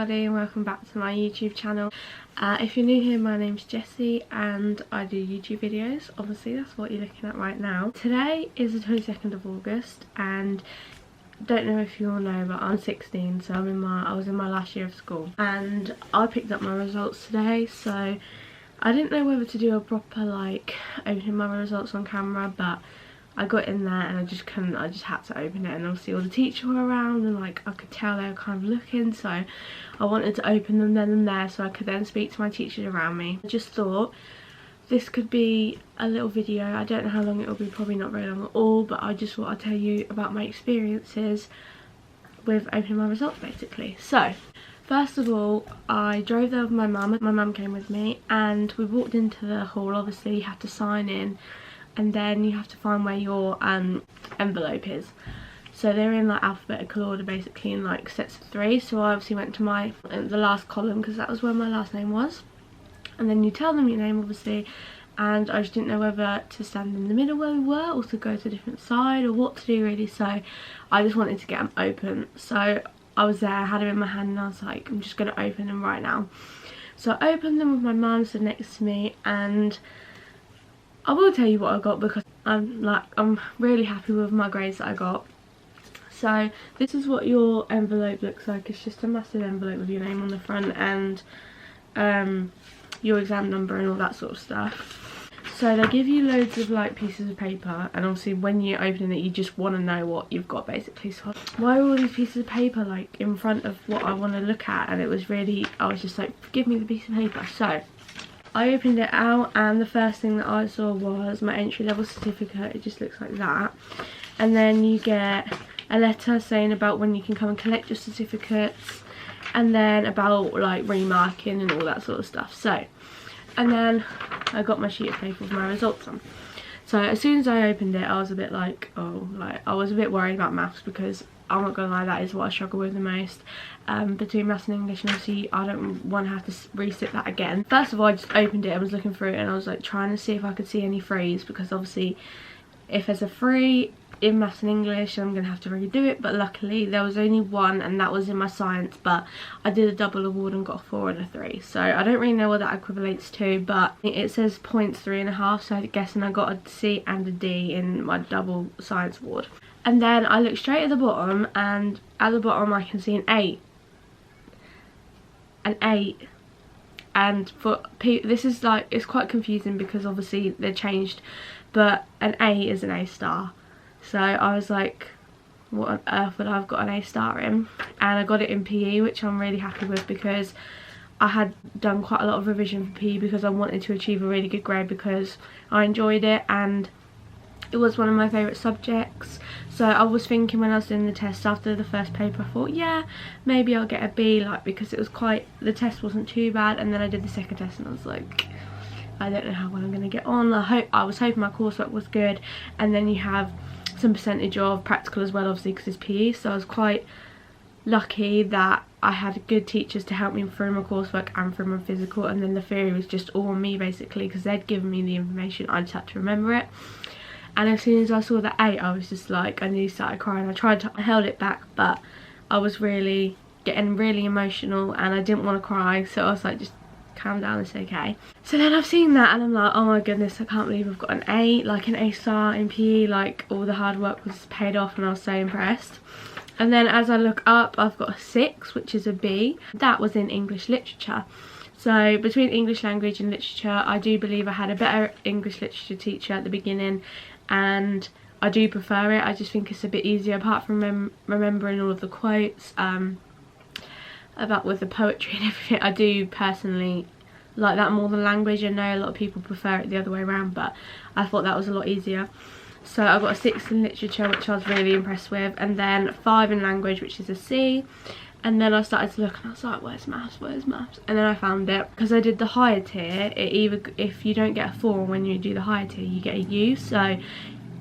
everybody and welcome back to my YouTube channel. If you're new here, my name's Jessie and I do YouTube videos. Obviously that's what you're looking at right now. Today is the 22nd of August and don't know if you all know, but I'm 16, so I was in my last year of school and I picked up my results today. So I didn't know whether to do a proper like opening my results on camera, but I got in there and I just had to open it, and obviously all the teachers were around and like I could tell they were kind of looking, so I wanted to open them then and there so I could then speak to my teachers around me. I just thought this could be a little video. I don't know how long it will be, probably not very long at all, but I just thought I'd tell you about my experiences with opening my results basically. So first of all, I drove there with my mum. My mum came with me and we walked into the hall. Obviously you have to sign in and then you have to find where your envelope is. So they're in like alphabetical order basically in like sets of 3. So I obviously went to the last column because that was where my last name was. And then you tell them your name obviously, and I just didn't know whether to stand in the middle where we were or to go to a different side or what to do really. So I just wanted to get them open. So I was there, I had them in my hand and I was like, I'm just going to open them right now. So I opened them with my mum stood next to me, and I will tell you what I got because I'm really happy with my grades that I got. So this is what your envelope looks like. It's just a massive envelope with your name on the front and your exam number and all that sort of stuff. So they give you loads of like pieces of paper, and obviously when you're opening it you just want to know what you've got basically. So why are all these pieces of paper like in front of what I want to look at? And it was really, I was just like, give me the piece of paper. So I opened it out and the first thing that I saw was my entry level certificate. It just looks like that. And then you get a letter saying about when you can come and collect your certificates, and then about like remarking and all that sort of stuff. So, and then I got my sheet of paper with my results on. So as soon as I opened it I was a bit like, oh, like I was a bit worried about maths because I'm not gonna lie, that is what I struggle with the most. Between maths and English, and obviously I don't want to have to resit that again. First of all, I just opened it, I was looking through it and I was like trying to see if I could see any threes, because obviously if there's a 3 in maths and English I'm gonna have to redo it, but luckily there was only one and that was in my science, but I did a double award and got a 4 and a 3, so I don't really know what that equivalates to, but it says points 3.5, so I'm guessing I got a C and a D in my double science award. And then I look straight at the bottom, and at the bottom I can see an 8. An 8. And for this is like, it's quite confusing because obviously they're changed, but an A is an A star. So I was like, what on earth would I have got an A star in? And I got it in PE, which I'm really happy with because I had done quite a lot of revision for PE because I wanted to achieve a really good grade because I enjoyed it and it was one of my favourite subjects. So I was thinking when I was doing the test after the first paper, I thought, yeah, maybe I'll get a B, like, because it was quite, the test wasn't too bad. And then I did the second test and I was like, I don't know how well I'm going to get on. I was hoping my coursework was good, and then you have some percentage of practical as well, obviously because it's PE. So I was quite lucky that I had good teachers to help me through my coursework and through my physical, and then the theory was just all on me basically because they'd given me the information, I just had to remember it. And as soon as I saw the 8 I was just like, I nearly started crying. I held it back, but I was really getting really emotional and I didn't want to cry, so I was like, just calm down, it's okay. So then I've seen that and I'm like, oh my goodness, I can't believe I've got an 8, like an A star in PE, like all the hard work was paid off and I was so impressed. And then as I look up I've got a 6, which is a B. That was in English literature. So between English language and literature, I do believe I had a better English literature teacher at the beginning, and I do prefer it. I just think it's a bit easier, apart from remembering all of the quotes about with the poetry and everything. I do personally like that more than language. I know a lot of people prefer it the other way around, but I thought that was a lot easier. So I got a 6 in literature, which I was really impressed with, and then 5 in language, which is a C. And then I started to look and I was like, where's maths, where's maths? And then I found it. Because I did the higher tier, if you don't get a 4 when you do the higher tier, you get a U, so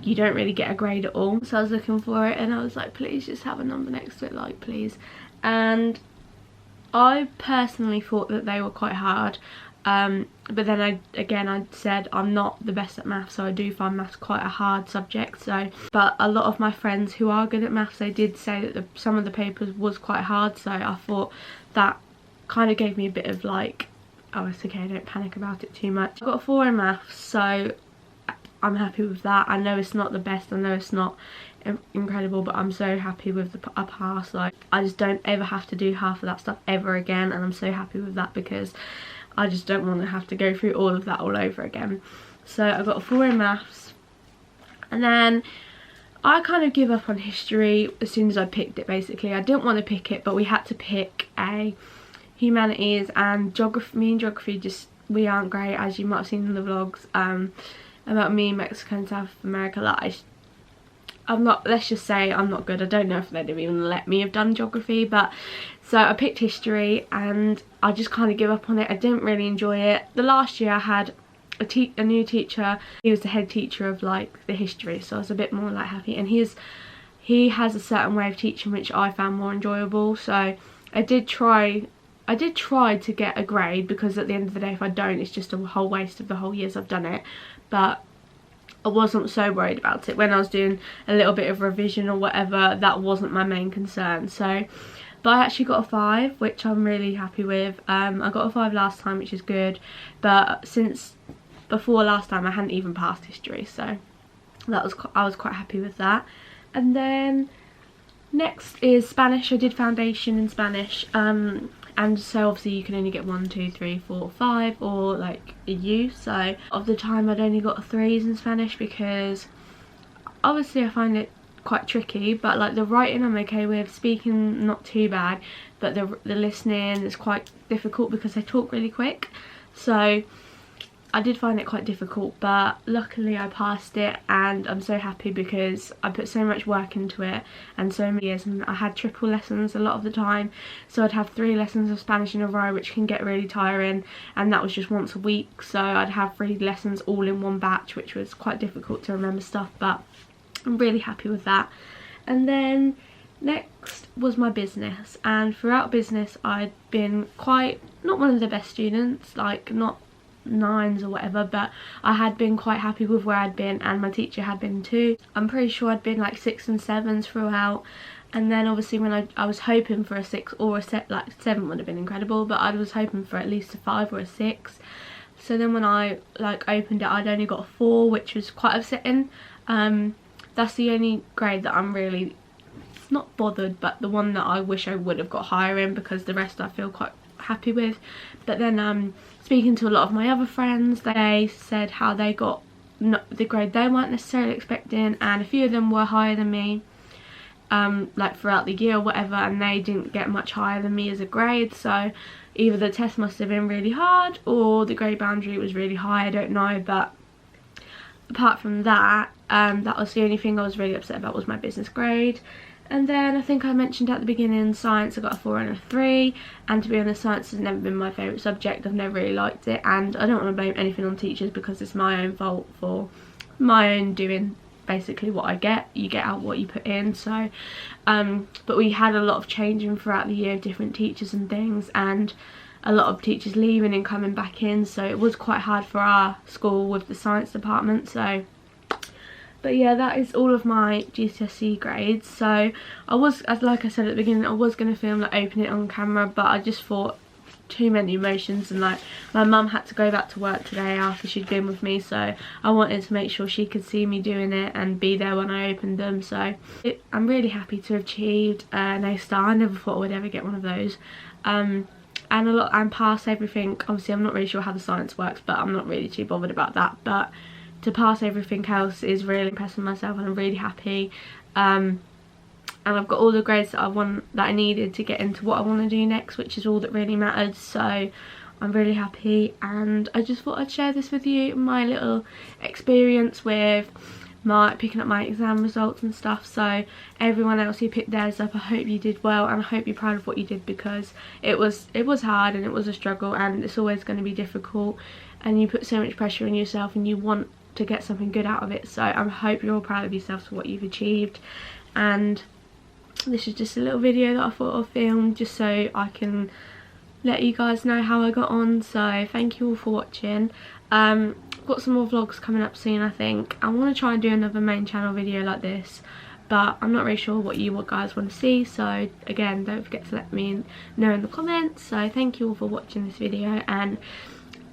you don't really get a grade at all. So I was looking for it and I was like, please just have a number next to it, like, please. And I personally thought that they were quite hard. But then I said I'm not the best at maths, so I do find maths quite a hard subject. So, but a lot of my friends who are good at maths, they did say that some of the papers was quite hard, so I thought that kind of gave me a bit of like, oh, it's okay, don't panic about it too much. I got a 4 in maths, so I'm happy with that. I know it's not the best, I know it's not incredible, but I'm so happy with a pass. Like, I just don't ever have to do half of that stuff ever again, and I'm so happy with that because I just don't want to have to go through all of that all over again. So I got a 4 in maths, and then I kind of give up on history as soon as I picked it. Basically, I didn't want to pick it, but we had to pick a humanities, and geography. Me and geography, just, we aren't great, as you might have seen in the vlogs about me, Mexico and South America. Like, I'm not, let's just say I'm not good. I don't know if they'd have even let me have done geography, but so I picked history and I just kind of give up on it. I didn't really enjoy it. The last year I had a new teacher. He was the head teacher of like the history, so I was a bit more like happy, and he has a certain way of teaching which I found more enjoyable. So I did try to get a grade, because at the end of the day, if I don't, it's just a whole waste of the whole years I've done it. But I wasn't so worried about it. When I was doing a little bit of revision or whatever, that wasn't my main concern. So, but I actually got a 5, which I'm really happy with. I got a 5 last time, which is good, but since before last time I hadn't even passed history, so I was quite happy with that. And then next is Spanish. I did foundation in Spanish, and so obviously you can only get 1, 2, 3, 4, 5, or like a U. So of the time I'd only got 3s in Spanish, because obviously I find it quite tricky, but like the writing I'm okay with, speaking not too bad, but the listening is quite difficult because they talk really quick. So I did find it quite difficult, but luckily I passed it, and I'm so happy because I put so much work into it and so many years, and I had triple lessons a lot of the time, so I'd have 3 lessons of Spanish in a row, which can get really tiring, and that was just once a week, so I'd have 3 lessons all in one batch, which was quite difficult to remember stuff, but I'm really happy with that. And then next was my business, and throughout business I'd been quite, not one of the best students, like not 9s or whatever, but I had been quite happy with where I'd been, and my teacher had been too. I'm pretty sure I'd been like 6s and 7s throughout, and then obviously when I was hoping for a 6 or a like 7 would have been incredible, but I was hoping for at least a 5 or a 6. So then when I like opened it, I'd only got a 4, which was quite upsetting. That's the only grade that I'm really not bothered, but the one that I wish I would have got higher in, because the rest I feel quite happy with. But then speaking to a lot of my other friends, they said how they got the grade they weren't necessarily expecting, and a few of them were higher than me like throughout the year or whatever, and they didn't get much higher than me as a grade. So either the test must have been really hard or the grade boundary was really high, I don't know. But apart from that, that was the only thing I was really upset about, was my business grade. And then I think I mentioned at the beginning, science, I got a 4 and a 3, and to be honest, science has never been my favourite subject. I've never really liked it, and I don't want to blame anything on teachers, because it's my own fault for my own doing basically what I get. You get out what you put in. So but we had a lot of changing throughout the year of different teachers and things, and a lot of teachers leaving and coming back in, so it was quite hard for our school with the science department. So but yeah, that is all of my GCSE grades. So I was, as like I said at the beginning, I was going to film, like open it on camera, but I just thought too many emotions, and like my mum had to go back to work today after she'd been with me, so I wanted to make sure she could see me doing it and be there when I opened them. So I'm really happy to have achieved an A star. I never thought I would ever get one of those, and pass everything. Obviously I'm not really sure how the science works, but I'm not really too bothered about that. But to pass everything else is really impressing myself, and I'm really happy. And I've got all the grades that I needed to get into what I want to do next, which is all that really mattered. So I'm really happy, and I just thought I'd share this with you, my little experience with picking up my exam results and stuff. So everyone else who picked theirs up, I hope you did well, and I hope you're proud of what you did, because it was hard and it was a struggle, and it's always going to be difficult, and you put so much pressure on yourself and you want to get something good out of it. So I hope you're all proud of yourselves for what you've achieved. And this is just a little video that I thought I'd film, just so I can let you guys know how I got on. So thank you all for watching. Got some more vlogs coming up soon. I think I want to try and do another main channel video like this, but I'm not really sure what you guys want to see. So again, don't forget to let me know in the comments. So thank you all for watching this video, and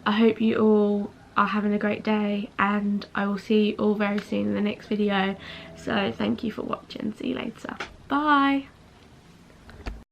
I hope you all are having a great day, and I will see you all very soon in the next video. So thank you for watching. See you later. Bye.